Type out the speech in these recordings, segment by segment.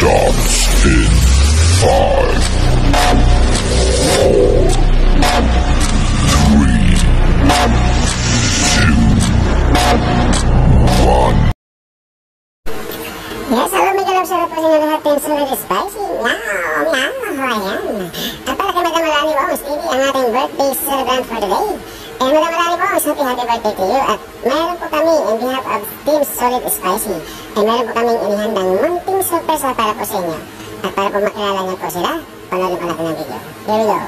Starts in 5, 4, 3, 2, 1. Yes, hello, may galap sarap po sa inyo lahat. Thanks for the spicy. Ayan. At para kay Madam Alani Bongs TV, ang ating birthday celebrant for today. And Madam Alani Bongs, happy birthday to you. At mayroon po kami in behalf of Team Solid Spicy. And mayroon po kaming inihandang munting surprise para po sa inyo. At para po makilala niyo po sila, panoorin po natin ang video. Here we go.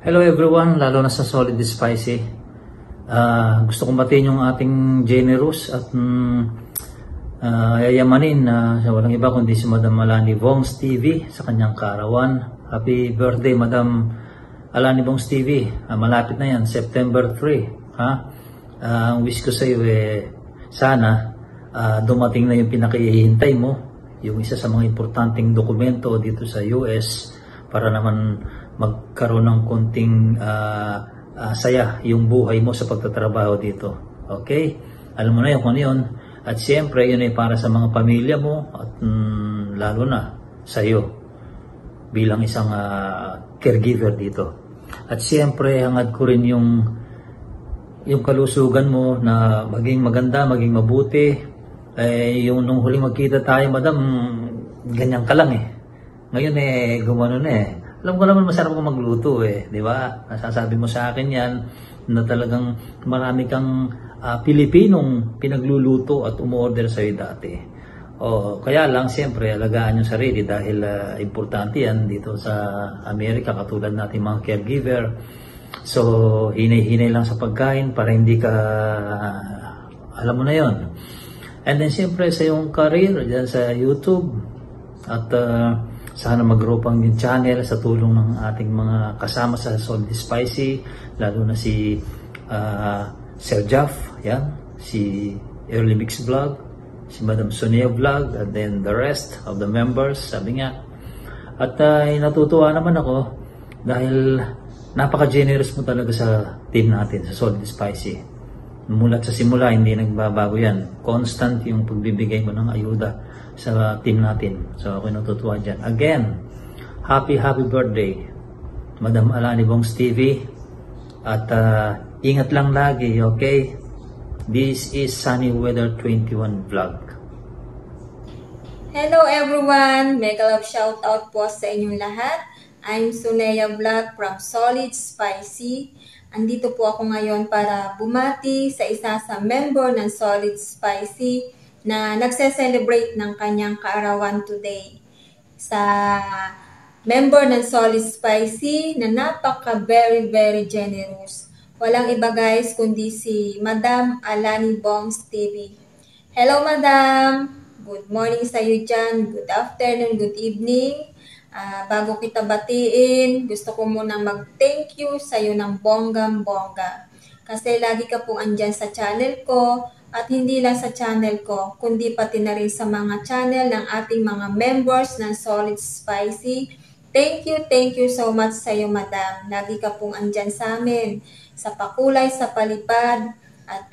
Hello everyone, lalo na sa Solid Spicy. Gusto kong batiin yung ating generous at yayamanin na walang iba kundi si Madam Alani Bongs TV sa kanyang kaarawan. Happy birthday Madam Alani Bongs TV. Malapit na yan, September 3. Ang wish ko sa iyo sana dumating na yung pinakihintay mo, yung isa sa mga importanteng dokumento dito sa US para naman magkaroon ng konting saya yung buhay mo sa pagtatrabaho dito. Okay? Alam mo na yun kung ano yun. At siyempre, yun ay para sa mga pamilya mo at lalo na sa iyo bilang isang caregiver dito. At siyempre, hangad ko rin yung kalusugan mo na maging maganda, maging mabuti. Yung nung huling magkita tayo, Madam, ganyan ka lang eh. Ngayon gumano na Alam ko naman masarap ko magluto di ba? Nasasabi mo sa akin yan na talagang marami kang Pilipinong pinagluluto at umorder sa'yo dati. Kaya lang siyempre alagaan yung sarili dahil importante yan dito sa Amerika katulad natin mga caregiver. So hinay-hinay lang sa pagkain para hindi ka alam mo na yon. And then siyempre sa yung career dyan sa YouTube at sana mag-grow pang yung channel sa tulong ng ating mga kasama sa Solid Spicy, lalo na si Sir Jeff, si Early Mix Vlog, si Madam Sonia Vlog, and then the rest of the members, sabi nga. At natutuwa naman ako dahil napaka-generous mo talaga sa team natin, sa Solid Spicy. Mula sa simula, hindi nagbabago yan. Constant yung pagbibigay mo ng ayuda sa team natin. So ako natutuwa dyan. Again, happy birthday Madam Alani Bongs TV. At ingat lang lagi, okay? This is Sunny Weather 21 Vlog. Hello everyone! Mega love shoutout po sa inyong lahat. I'm Sonia Vlog from Solid Spicy. Andito po ako ngayon para bumati sa isa sa member ng Solid Spicy na nagse-celebrate ng kanyang kaarawan today. Sa member ng Solid Spicy na very generous. Walang iba guys kundi si Madam Alani Bongs TV. Hello Madam! Good morning sa iyo dyan. Good afternoon, good evening. Bago kita batiin, gusto ko muna mag-thank you sa iyo ng bonggang-bongga. Kasi lagi ka pong andyan sa channel ko. At hindi lang sa channel ko, kundi pati na rin sa mga channel ng ating mga members ng Solid Spicy. Thank you so much sa iyo, Madam. Lagi ka pong andyan sa amin, sa pakulay, sa palipad, at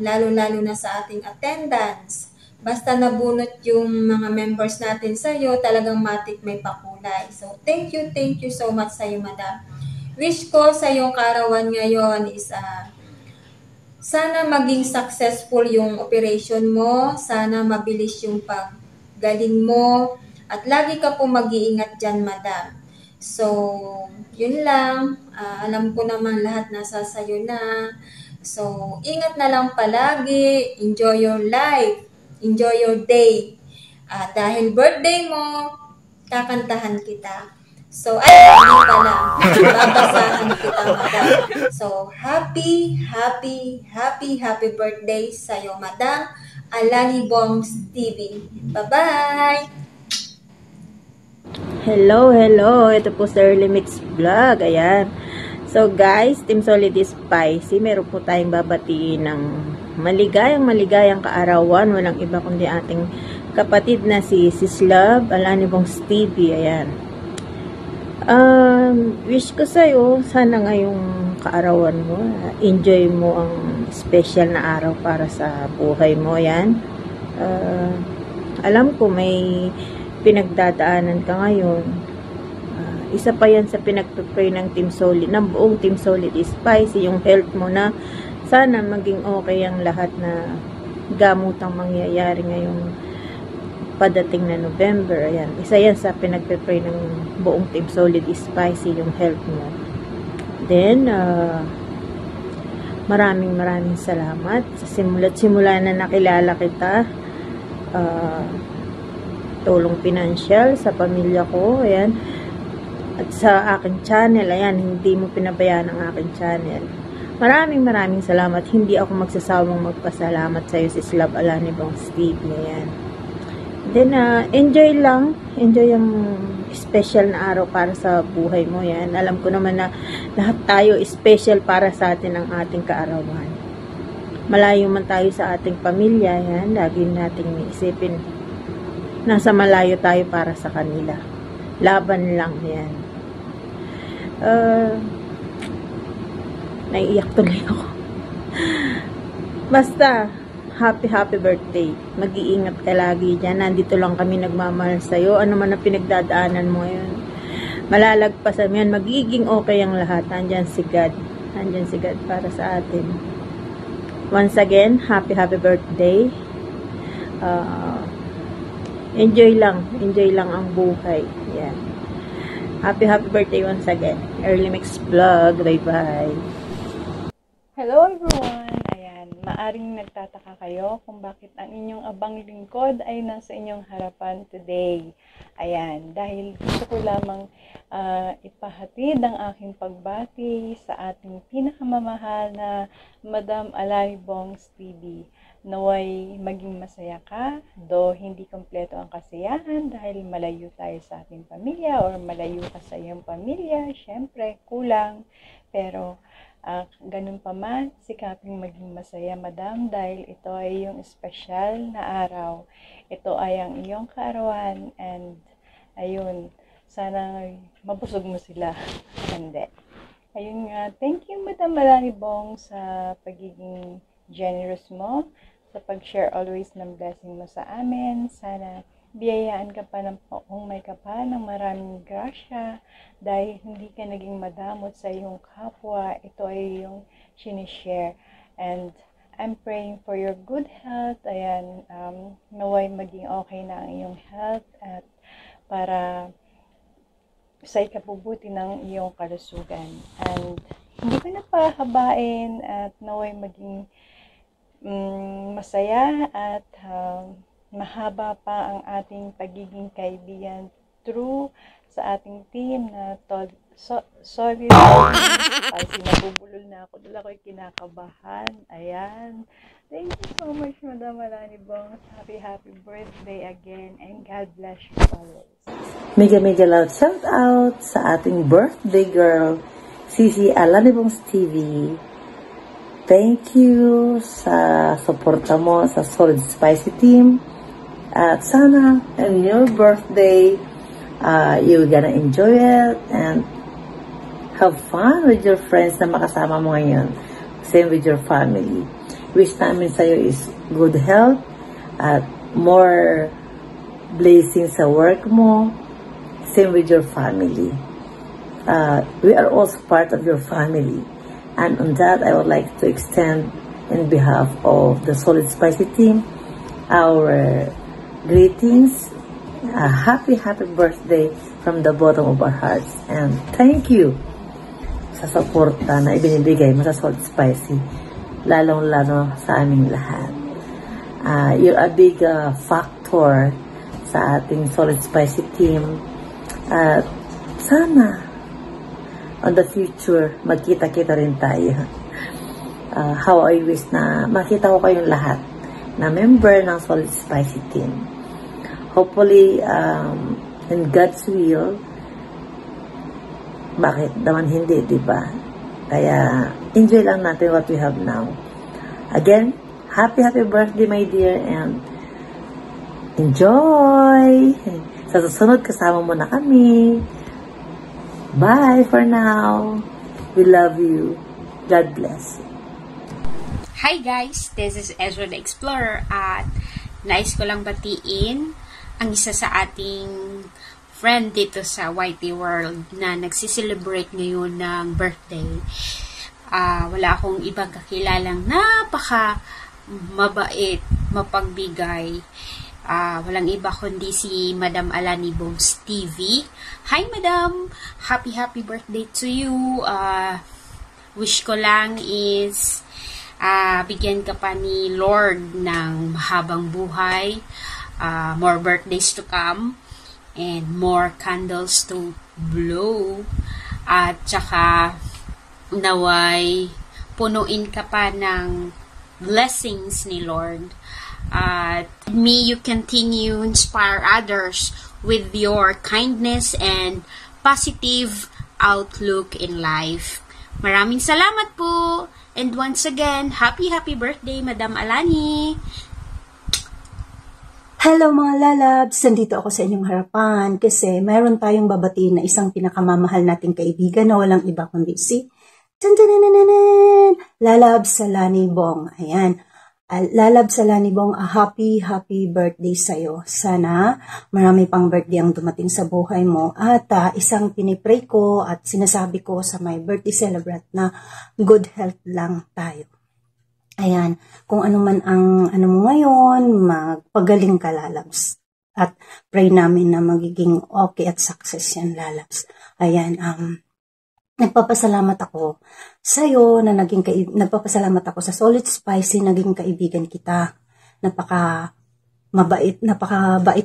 lalo-lalo na sa ating attendance. Basta nabunot yung mga members natin sa iyo, talagang matik may pakulay. So, thank you so much sa iyo, Madam. Wish ko sa iyong kaarawan ngayon is sana maging successful yung operation mo, sana mabilis yung paggaling mo, at lagi ka po mag-iingat dyan, Madam. So, yun lang. Alam ko naman lahat nasa sayo na. So, ingat na lang palagi. Enjoy your life. Enjoy your day. Dahil birthday mo, kakantahan kita. So, hindi pala. Babasahan kita, Madam. So, happy birthday sa'yo, Madam Alani Bongs TV. Bye-bye! Hello! Ito po Sir Early Mix Vlog. Ayan. So, guys, Team Solid Spicy, meron po tayong babatiin ng maligayang kaarawan. Walang iba kundi ating kapatid na si Sis Love Alani Bongs TV. Ayan. Wish ko sa'yo, sana ngayong kaarawan mo. Enjoy mo ang special na araw para sa buhay mo. Yan. Alam ko may pinagdadaanan ka ngayon. Isa pa yan sa pinagpipray ng Team Solid, ng buong Team Solid Spicy, yung health mo na sana maging okay ang lahat na gamutang mangyayari ngayong padating na November. Ayan. Isa yan sa pinagpipray ng buong Team Solid Spicy, yung health mo. Then, maraming salamat sa simula na nakilala kita. Tulong pinansyal sa pamilya ko. Ayan. At sa aking channel, ayan, hindi mo pinabayaan ang aking channel. Maraming salamat. Hindi ako magsasawang magpasalamat sa iyo, Sis Love Alanibong Steve. Ayan. Then, enjoy lang. Enjoy yung special na araw para sa buhay mo. Yan. Alam ko naman na lahat tayo special para sa atin ang ating kaarawan. Malayo man tayo sa ating pamilya, yan. Lagi nating isipin. Nasa malayo tayo para sa kanila. Laban lang, yan. Naiiyak tuloy ako. Basta, happy birthday. Mag-iingat ka lagi dyan. Nandito lang kami nagmamahal sa'yo. Ano man ang pinagdadaanan mo yun. Malalagpasan mo yan. Magiging okay ang lahat. Nandyan si God. Nandyan si God para sa atin. Once again, happy birthday. Enjoy lang. Enjoy lang ang buhay. Yan. Happy birthday once again. Early Mix Vlog. Bye-bye. Hello everyone! Ayan, maaring nagtataka kayo kung bakit ang inyong abang lingkod ay nasa inyong harapan today. Ayan, dahil gusto ko lamang ipahatid ang aking pagbati sa ating pinakamamahal na Madam Alanibong TV. Naway maging masaya ka, do hindi kompleto ang kasiyahan dahil malayo tayo sa ating pamilya or malayo ka sa iyong pamilya, syempre kulang, pero ganun pa man, sikaping maging masaya, Madam, dahil ito ay yung espesyal na araw. Ito ay ang iyong kaarawan and ayun, sana mabusog mo sila. Hindi. Ayun nga, thank you Madam Alanibong sa pagiging generous mo, sa pag-share always ng blessing mo sa amin. Sana biyayaan ka pa ng may kapal ng maraming grasya dahil hindi ka naging madamot sa iyong kapwa. Ito ay yung sinishare. And I'm praying for your good health. Ayan, naway maging okay na ang iyong health at para sa ikabubuti ng iyong kalusugan. And hindi ko na pahabain at naway maging masaya at mahaba pa ang ating pagiging kaibigan through sa ating team na sorry kasi nabubulol na ako. Dala ko'y kinakabahan. Ayan. Thank you so much, Madam Alanibong. Happy birthday again and God bless you always. Mega loud shout out sa ating birthday girl, Sisi Alanibong TV. Thank you sa suporta mo sa Solid Spicy team. At sana on your birthday, you're gonna enjoy it and have fun with your friends na makasama mo ngayon. Same with your family. Wish namin sa'yo is good health at more blessings sa work mo. Same with your family. We are also part of your family. And on that, I would like to extend in behalf of the Solid Spicy team our greetings. Happy birthday from the bottom of our hearts. And thank you sa suporta na ibinibigay mo sa Solid Spicy, lalong-lalo sa aming lahat. You're a big factor sa ating Solid Spicy team. At sana on the future, magkita-kita rin tayo. How I wish na makita ko kayong lahat na member ng Solid Spicy team. Hopefully, in God's will, bakit naman hindi, diba? Kaya, enjoy lang natin what we have now. Again, happy birthday, my dear, and enjoy! Sa susunod, kasama mo na kami. Bye for now. We love you. God bless you. Hi guys, this is Ezra the Explorer at nais ko lang batiin ang isa sa ating friend dito sa YT World na nagsiselebrate ngayon ng birthday. Wala akong ibang kakilalang napaka mabait, mapagbigay. Walang iba kundi si Madam Alani Bongs TV. Hi Madam! Happy birthday to you. Wish ko lang is bigyan ka pa ni Lord ng mahabang buhay, more birthdays to come, and more candles to blow, at saka naway punuin ka pa ng blessings ni Lord. May you continue inspire others with your kindness and positive outlook in life. Maraming salamat po. And once again, happy birthday, Madam Alani! Hello mga lalabs! Nandito ako sa inyong harapan kasi mayroon tayong babatiin na isang pinakamamahal nating kaibigan na walang iba kundi si Lalabs Alani Bong. Ayan. Lalabs Alani Bong, happy birthday sa'yo. Sana marami pang birthday ang dumating sa buhay mo. At isang pinipray ko at sinasabi ko sa my birthday celebrant na good health lang tayo. Ayan, kung ano man ang ano mo ngayon, magpagaling ka Lalabs. At pray namin na magiging okay at success yan Lalabs. Ayan, nagpapasalamat ako sa iyo na nagpapasalamat ako sa Solid Spicy, naging kaibigan kita. Napakabait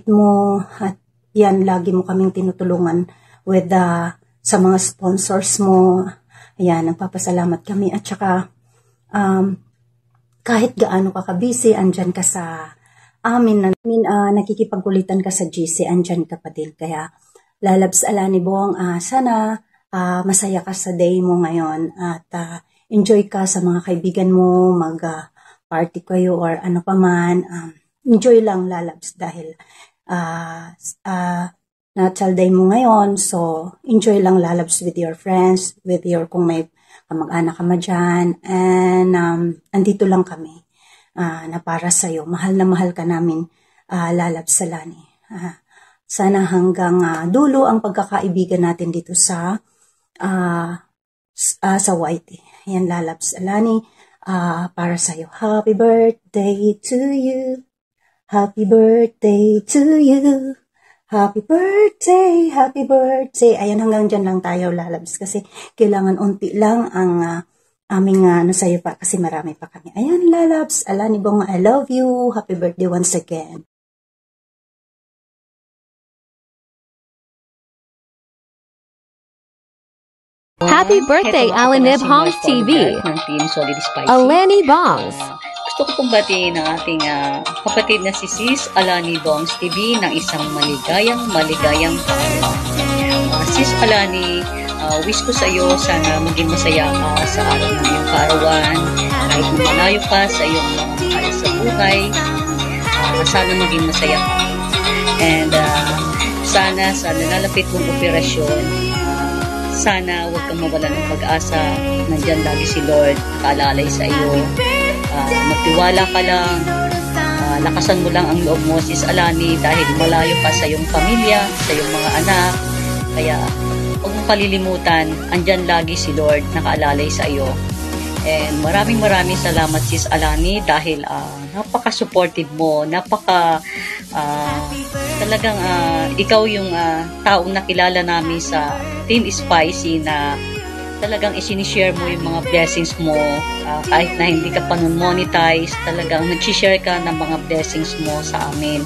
mo at yan, lagi mo kaming tinutulungan with sa mga sponsors mo. Ayan, nagpapasalamat kami at saka kahit gaano ka busy, andyan ka sa amin, nakikipagkulitan ka sa GC, andyan ka pa din. Kaya Lalabs Alani Bong, sana masaya ka sa day mo ngayon at enjoy ka sa mga kaibigan mo, mag-party kayo or ano pa man. Enjoy lang Lalabs dahil natural day mo ngayon. So, enjoy lang Lalabs with your friends, with your kung may kamag-anak ka ma dyan. And andito lang kami na para sa'yo. Mahal na mahal ka namin Lalabs Alani. Sana hanggang dulo ang pagkakaibigan natin dito sa YT. Yan Lalabs Alani, para sa'yo. Happy birthday to you. Happy birthday to you. Happy birthday, happy birthday. Ayan, hanggang dyan lang tayo Lalabs kasi kailangan unti lang ang aming sa'yo pa kasi marami pa kami. Ayan Lalabs Alani Bong, I love you. Happy birthday once again. Happy birthday, Alanib Hongs TV. Alani Bongs. Gusto ko pong batiin ang ating kapatid na si Sis Alani Bongs TV ng isang maligayang kaarawan. Sis Alani, wish ko sa iyo sana maging masaya ka sa araw ng iyong kaarawan. Kahit malayo ka sa iyong mga mahal sa buhay, sana maging masaya ka. And sana sa nalalapit mong operasyon, sana huwag kang mawala ng pag-asa. Nandyan lagi si Lord, nakaalalay sa iyo. Magtiwala ka lang. Lakasan mo lang ang loob mo, Sis Alani, dahil malayo ka sa iyong pamilya, sa iyong mga anak. Kaya huwag mong palilimutan, andyan lagi si Lord, nakaalalay sa iyo. And maraming salamat Sis Alani dahil napaka-supportive mo, talagang ikaw yung taong nakilala namin sa Team Spicy na talagang isinishare mo yung mga blessings mo kahit na hindi ka pa nun monetize, talagang nag-share ka ng mga blessings mo sa amin.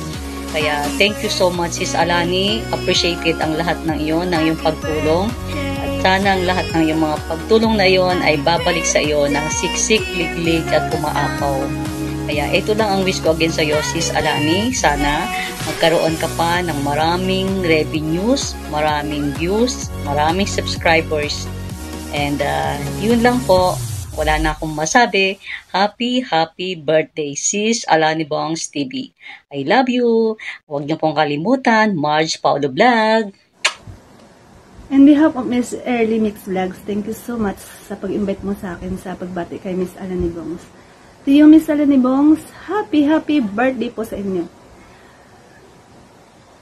Kaya thank you so much Sis Alani, appreciated ang lahat ng iyon, ng iyong pagtulong. Sana ang lahat ng iyong mga pagtulong na iyon ay babalik sa iyo ng siksik, liglig at umaapaw. Kaya ito lang ang wish ko again sa iyo, Sis Alani. Sana magkaroon ka pa ng maraming revenues, maraming views, maraming subscribers. And yun lang po. Wala na akong masabi. Happy birthday, Sis Alani Bongs TV. I love you. Huwag niyo pong kalimutan, Marge Paulo Vlog. In behalf of Miss Early Mix Vlogs, thank you so much sa pag-invite mo sa akin sa pagbati kay Miss Alani Bongs. To you, Miss Alani Bongs, happy birthday po sa inyo.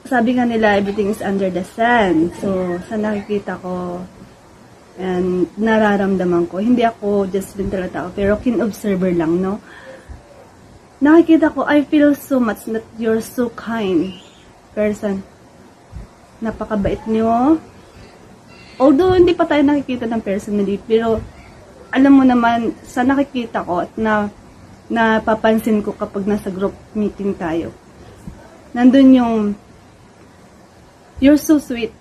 Sabi nga nila, everything is under the sun. So, sa nakikita ko, and nararamdaman ko, hindi ako judgmental tao, pero keen observer lang, no? Nakikita ko, I feel so much that you're so kind person. Napakabait niyo. Although, hindi pa tayo nakikita ng personally, pero alam mo naman, sa nakikita ko at napapansin ko kapag nasa group meeting tayo, nandun yung, you're so sweet.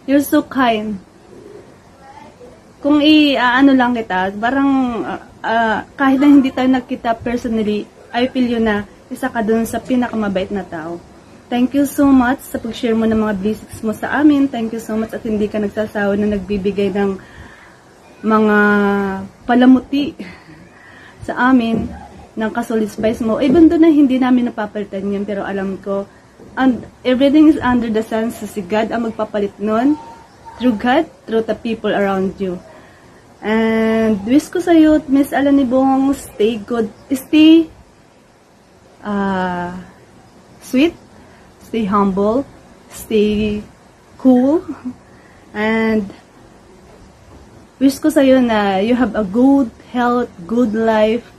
You're so kind. Kung ano lang kita, parang kahit na hindi tayo nagkita personally, I feel yun na isa ka dun sa pinakamabait na tao. Thank you so much sa pag-share mo ng mga blessings mo sa amin. Thank you so much at hindi ka nagsasawa na nagbibigay ng mga palamuti sa amin ng kasolid spice mo. Even doon na hindi namin napapalitan yun, pero alam ko, and everything is under the sun, so si God ang magpapalit nun. Through God, through the people around you. And wish ko sa'yo, Miss Alani Bong, stay good, stay sweet, stay humble, stay cool, and wish ko sa'yo na you have a good health, good life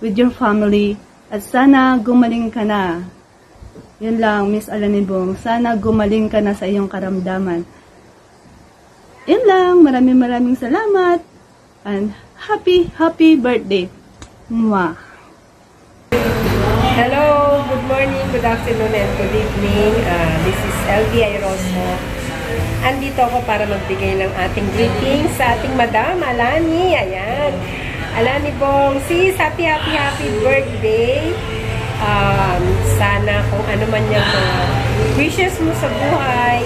with your family, at sana gumaling ka na. Yun lang, Miss Alani Bong, sana gumaling ka na sa iyong karamdaman. Yun lang, maraming salamat, and happy birthday. Mwah! Hello, good morning, good afternoon, and good evening. This is LV Airoso. Andito ako para magbigay ng ating greeting sa ating Madam Alani. Ayan. Alani Bong, sis, happy birthday. Sana kung ano man yung wishes mo sa buhay,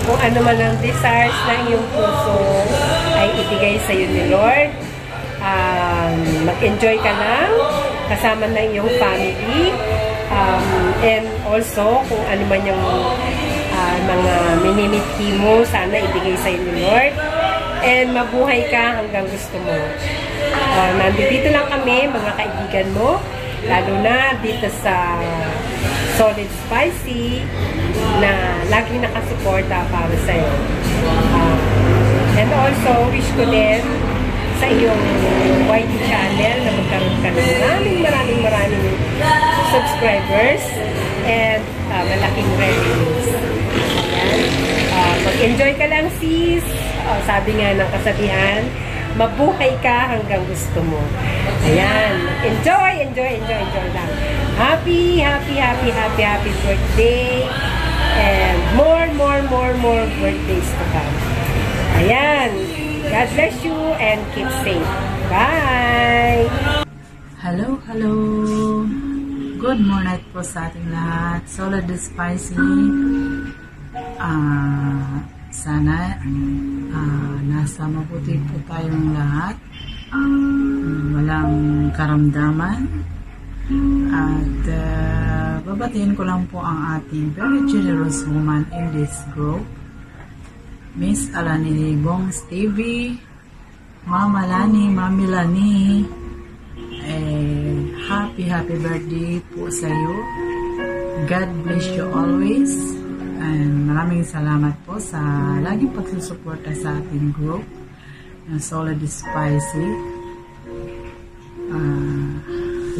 kung ano man ang desires ng iyong puso, ay ibigay sa iyo ni Lord. Mag-enjoy ka lang kasama ng iyong family, and also kung ano man yung mga minimithi mo, sana ibigay sa iyo ni Lord, and mabuhay ka hanggang gusto mo. Nandito lang kami, mga kaibigan mo, lalo na dito sa Solid Spicy, na lagi nakasuporta para sa iyo. And also, wish ko din sa iyong YT channel na magkaroon ka ng maraming subscribers and malaking revenues. Ayan. Mag-enjoy ka lang, sis. Sabi nga ng kasabihan, mabuhay ka hanggang gusto mo. Ayan. Enjoy lang. Happy birthday. And more birthdays to come. Ayan. God bless you and keep safe. Bye! Hello! Good morning po sa ating lahat. Solid Spicy. Sana nasa mabuti po tayong lahat. Walang karamdaman. At babatiin ko lang po ang ating very generous woman in this group, Miss Alani Bongs TV, Mama Lani, Mami Lani. Happy birthday po sa iyo. God bless you always. And maraming salamat po sa laging pagsusuporta sa ating group na Solid Spicy.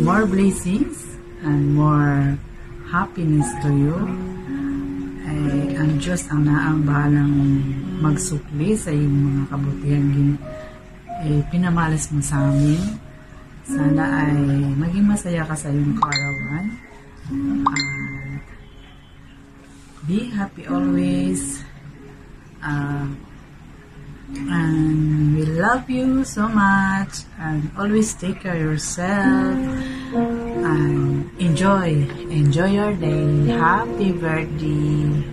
More blessings and more happiness to you. Ang Diyos ang naang bahalang magsukli sa iyong mga kabutihan pinamalas mo sa amin. Sana ay maging masaya ka sa iyong karawan. Be happy always. And we love you so much. And always take care of yourself. And enjoy your day. Happy birthday.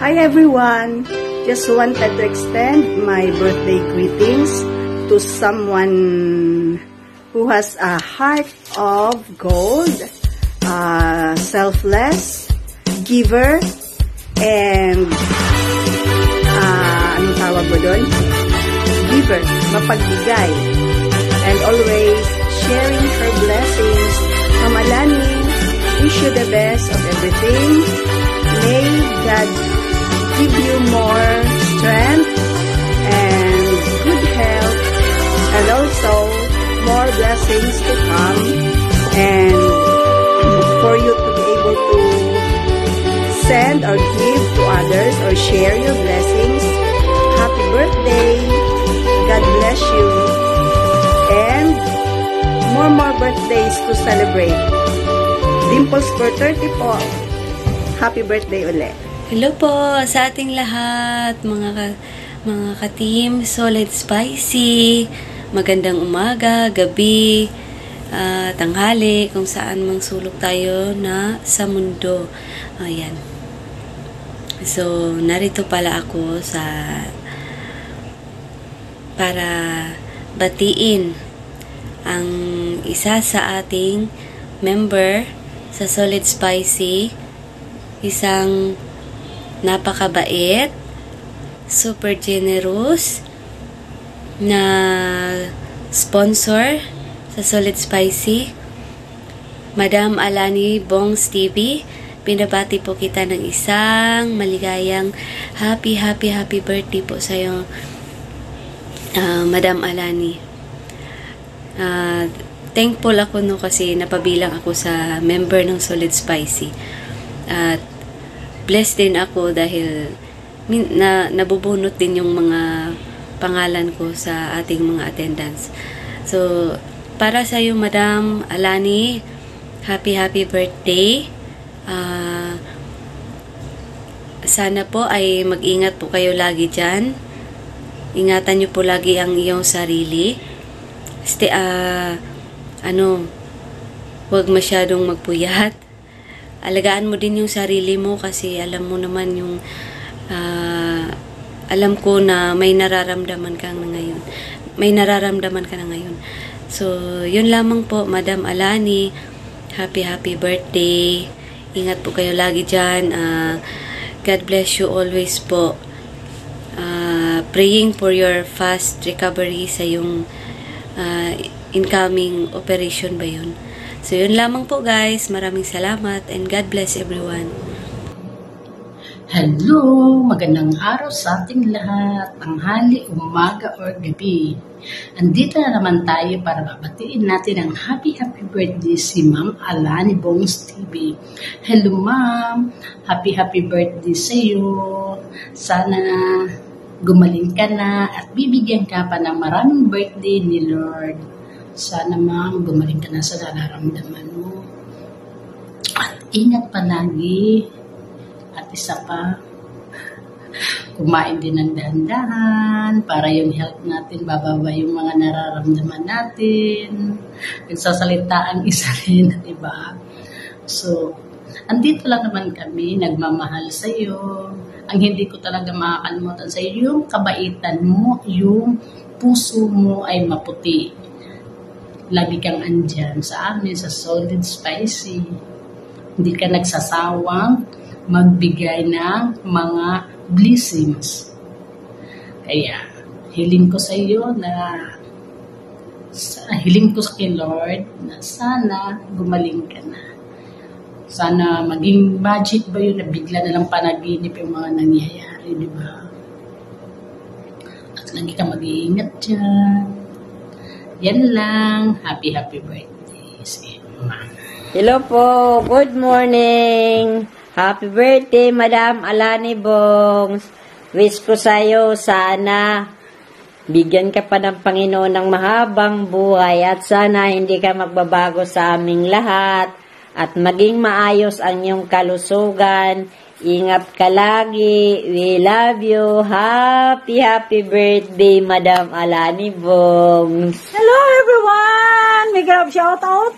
Hi everyone! just wanted to extend my birthday greetings to someone who has a heart of gold, selfless, giver, and anong tawag mo doon? Giver, mapagbigay, and always sharing her blessings. Ma'am Alani, wish you the best of everything. May God give you more strength and good health, and also more blessings to come, and for you to be able to send or give to others or share your blessings. Happy birthday! God bless you, and more birthdays to celebrate. Dimples for 30 po. Happy birthday ulit. Hello po sa ating lahat, mga ka-team Solid Spicy. Magandang umaga, gabi, tanghali, kung saan mang sulok tayo na sa mundo. Ayan. So, narito pala ako para batiin ang isa sa ating member sa Solid Spicy, isang napakabait, super generous na sponsor sa Solid Spicy, Madam Alani Bongs TV. Pinabati po kita ng isang maligayang happy birthday po sa iyo, Madam Alani. Thankful ako kasi napabilang ako sa member ng Solid Spicy. At blessed din ako dahil nabubunot din yung mga pangalan ko sa ating mga attendance. So, para sa iyo, Madam Alani, happy birthday. Sana po ay mag-ingat po kayo lagi dyan. Ingatan nyo po lagi ang iyong sarili. Huwag masyadong magpuyat. Alagaan mo din yung sarili mo kasi alam mo naman yung alam ko na may nararamdaman ka na ngayon. So, yun lamang po, Madam Alani. Happy birthday. Ingat po kayo lagi dyan. God bless you always po. Praying for your fast recovery sa yung incoming operation ba yun. So, yun lamang po guys. Maraming salamat and God bless everyone. Hello! Magandang araw sa ating lahat. Tanghali, umaga, or gabi. Andito na naman tayo para babatiin natin ang happy birthday si Ma'am Alani Bongs TV. Hello Ma'am! Happy birthday sa iyo. Sana gumaling ka na at bibigyan ka pa ng maraming birthday ni Lord. Sana Ma'am, gumaling ka na sa nararamdaman mo. At ingat palagi. At isa pa, kumain din ng dahan-dahan para yung health natin, bababa yung mga nararamdaman natin. Nagsasalita ang isa rin, diba? So, andito lang naman kami, nagmamahal sa iyo. Ang hindi ko talaga makakalimutan sa iyo, yung kabaitan mo, yung puso mo ay maputi. Lagi kang andyan sa amin, sa Solid Spicy. Hindi ka nagsasawang magbigay ng mga blessings. Kaya, hiling ko sa iyo hiling ko sa kay Lord na sana gumaling ka na. Sana maging magic ba yun na bigla na lang panaginip yung mga nangyayari, di ba? At lagi ka mag-iingat dyan. Yan lang. Happy birthday sa iyo, Ma'am. Hello po. Good morning. Happy birthday, Madam Alani Bongs. Wish ko sa'yo, sana bigyan ka pa ng Panginoon ng mahabang buhay at sana hindi ka magbabago sa aming lahat at maging maayos ang iyong kalusugan. Ingat ka lagi. We love you. Happy birthday, Madam Alani Bongs. Hello, everyone. May grab shout out.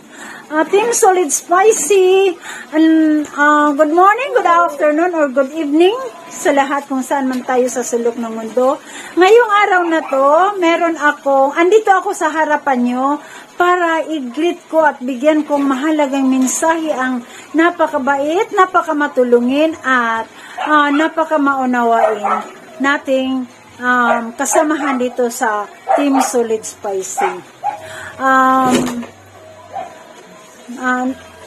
Team Solid Spicy. Good morning, good afternoon, or good evening sa lahat kung saan man tayo sa sulok ng mundo. Ngayong araw na to, andito ako sa harapan nyo para i-greet ko at bigyan kong mahalagang mensahe ang napakabait, napakamatulungin at napakamaunawain nating kasamahan dito sa Team Solid Spicy.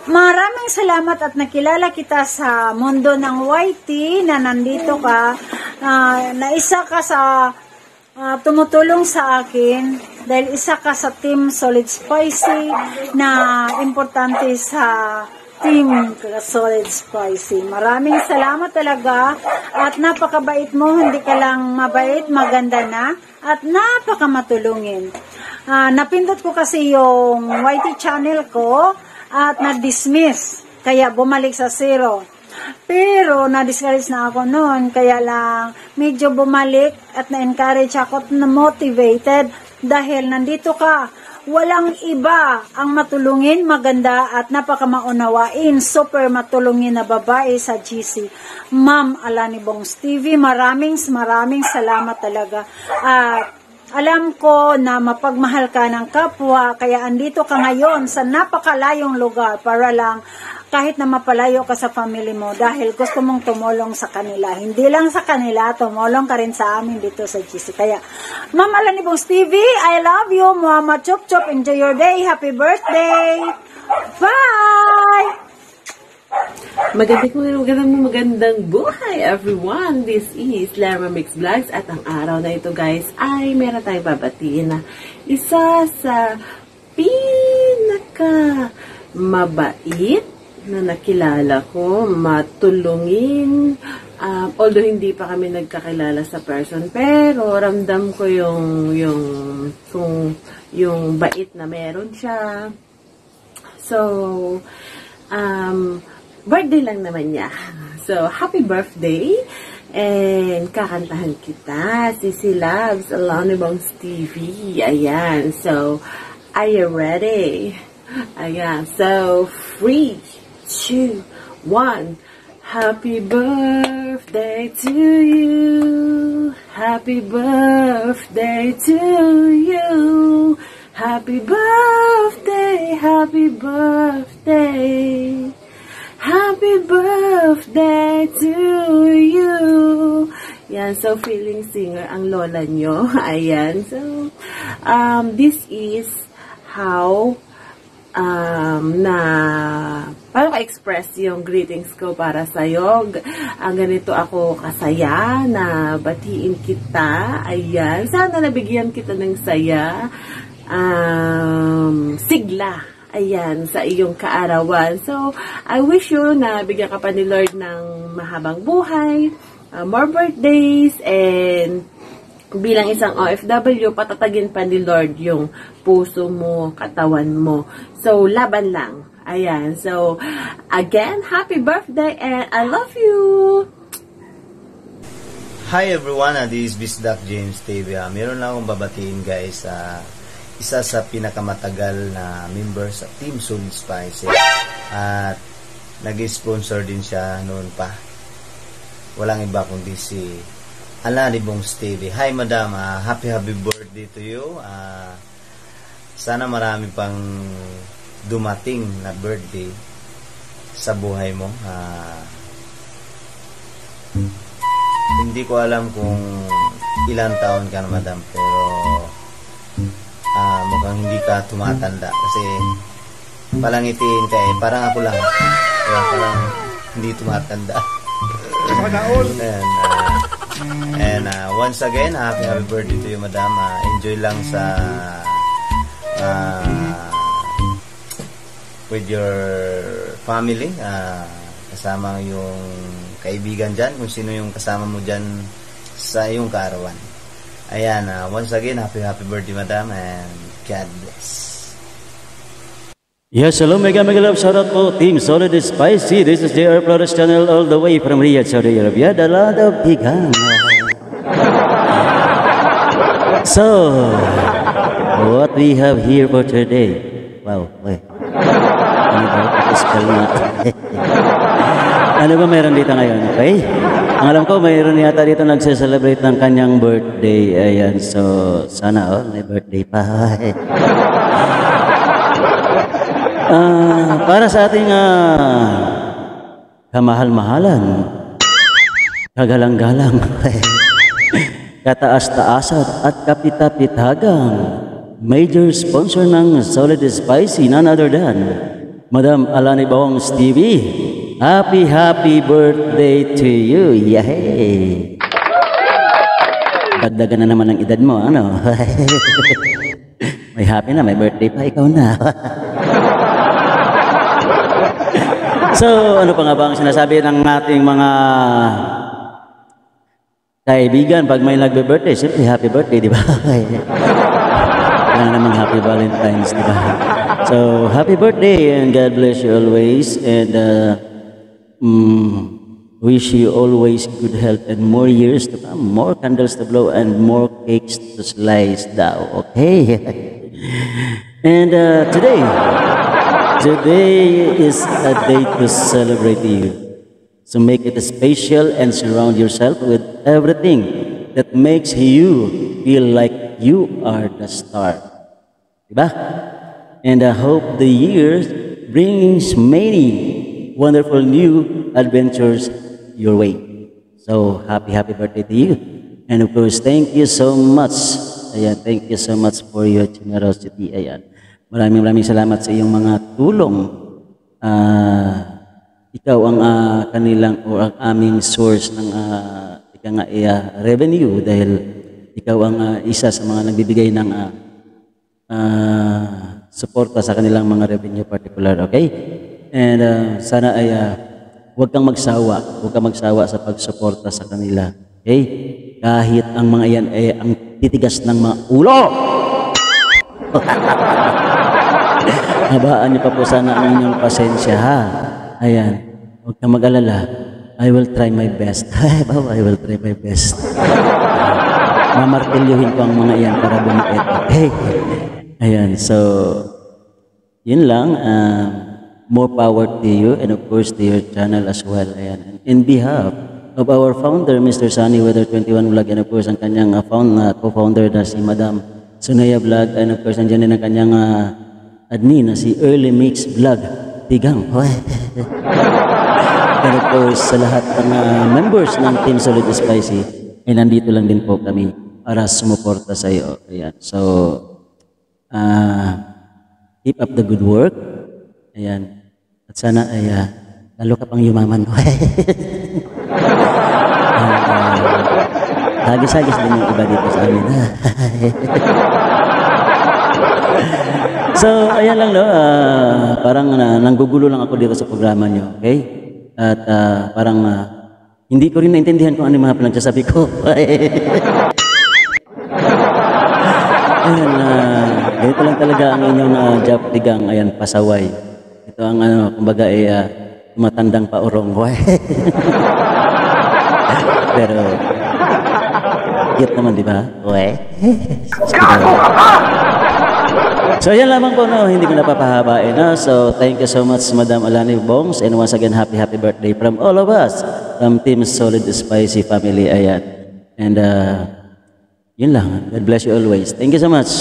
Maraming salamat at nakilala kita sa mundo ng YT na nandito ka, na isa ka sa tumutulong sa akin dahil isa ka sa Team Solid Spicy na importante sa Team Solid Spicy. Maraming salamat talaga at napakabait mo, hindi ka lang mabait, maganda na at napakamatulungin. Napindot ko kasi yung YT channel ko at na-dismiss, kaya bumalik sa 0. Pero na-discourage na ako noon, kaya lang medyo bumalik at na-encourage ako at na-motivated dahil nandito ka. Walang iba ang matulungin, maganda at napakamaunawain, super matulungin na babae sa GC. Ma'am Alani Bongs TV, maraming salamat talaga. At alam ko na mapagmahal ka ng kapwa, kaya andito ka ngayon sa napakalayong lugar para lang kahit na mapalayo ka sa family mo dahil gusto mong tumulong sa kanila. Hindi lang sa kanila, tumulong ka rin sa amin dito sa GC. Kaya, Ma'am Alani Bongs TV, I love you. Mama Chop Chop, enjoy your day. Happy birthday. Bye! Magandang buhay everyone! This is Lerma Mix Vlogs at ang araw na ito guys ay meron tayong babatiin na isa sa pinaka mabait na nakilala ko, matulungin, although hindi pa kami nagkakilala sa person, pero ramdam ko yung bait na meron siya. So, birthday lang naman niya. So, happy birthday! And kakantahan kita, Sisi Loves, Alani Bongs TV. Ayan. So, are you ready? Ayan. So, 3, 2, 1. Happy birthday to you. Happy birthday to you. Happy birthday, happy birthday. Happy birthday to you. Yan, so feeling singer ang lola nyo. Ayan, so this is how paano ka-express yung greetings ko para sa'yo. Ganito ako kasaya na batiin kita. Ayan, sana nabigyan kita ng saya. Sigla. Ayan, sa iyong kaarawan. So, I wish you na bigyan ka pa ni Lord ng mahabang buhay, more birthdays, and bilang isang OFW, patatagin pa ni Lord yung puso mo, katawan mo. So, laban lang. Ayan. So, again, happy birthday and I love you! Hi everyone, this is Bisdak James TV. Meron lang akong babatiin guys. Isa sa pinakamatagal na member sa Team Solid Spicy at nag-sponsor din siya noon pa. Walang iba kundi si Alani Bongs TV. Hi madam, happy birthday to you. Sana marami pang dumating na birthday sa buhay mo. Hindi ko alam kung ilang taon ka na madam, pero mukhang hindi ka tumatanda kasi palangitiin ka eh, parang ako lang, kaya parang hindi tumatanda. And once again, happy birthday to you madam. Enjoy lang sa with your family, kasama yung kaibigan dyan, kung sino yung kasama mo dyan sa iyong kaarawan. Ayan, once again, happy birthday, madam, and God bless. Yes, hello, mega love, shout out po, Team Solid Spicy. This is JR Flores channel all the way from Riyadh, Saudi Arabia. The land of Pigan. So, what we have here for today? Wow, wait. Spell na. Ano ba meron dito ngayon? Okay? Ang alam ko, mayroon yata dito nagse-celebrate ng kanyang birthday. Ayan, so sana may birthday pa. Para sa ating kamahal-mahalan, kagalang-galang, kataas-taasan at kapitapitagang major sponsor ng Solid Spicy, none other than Madam Alani Bongs TV. Happy birthday to you. Yay! Dagdagan na naman ang edad mo, ano? May happy na, may birthday pa, ikaw na. So, ano pa nga ba ang sinasabi ng ating mga kaibigan pag may nagbe-birthday? Siyempre, happy birthday, di ba? Kaya naman happy Valentine's, di ba? So, happy birthday and God bless you always. And wish you always good health and more years to come, more candles to blow and more cakes to slice daw. Okay? And today is a day to celebrate you. So make it special and surround yourself with everything that makes you feel like you are the star. Diba? And I hope the year brings many wonderful new adventures your way. So, happy birthday to you. And of course, thank you so much. Ayan, thank you so much for your generosity. Ayan. Maraming salamat sa iyong mga tulong. Ikaw ang kanilang o ang aming source ng revenue dahil ikaw ang isa sa mga nagbibigay ng suporta sa kanilang mga revenue particular. Okay? And sana ay huwag kang magsawa sa pagsuporta sa kanila. Okay? Kahit ang mga yan ay ang titigas ng mga ulo. Habaan niyo pa po sana ang inyong pasensya, ha? Ayan. Huwag kang mag-alala. I will try my best. I will try my best. Mamartilyuhin ko ang mga yan para bumait. Okay? Ayan. So, yun lang. More power to you and of course to your channel as well. Ayan. In behalf of our founder, Mr. Sunny Weather 21 Vlog, and of course ang kanyang co-founder na si Madam Sunaya Vlog, and of course andyan din ang kanyang admin na si Early Mix Vlog Tigang. And of course sa lahat ng members ng Team Solid Spicy ay nandito lang din po kami para sumuporta sa iyo. Ayan. So keep up the good work. Ayan. At sana ay lalo ka pang yumaman. Hagis-hagis din yung iba dito sa amin. So, ayan lang, no? Parang nanggugulo lang ako dito sa programa nyo. Okay? At parang hindi ko rin naintindihan kung ano yung mga pinagsasabi ko. Ayan, ganito lang talaga ang inyong job tigang. Ayan, pasaway. Ito ang kumbaga ay matandang paurong. Pero cute naman, di ba? So yan lamang po, no? Hindi ko napapahabain, no? So thank you so much Madam Alani Bongs, and once again happy birthday from all of us from Team Solid Spicy family. Ayan. And yun lang. God bless you always. Thank you so much.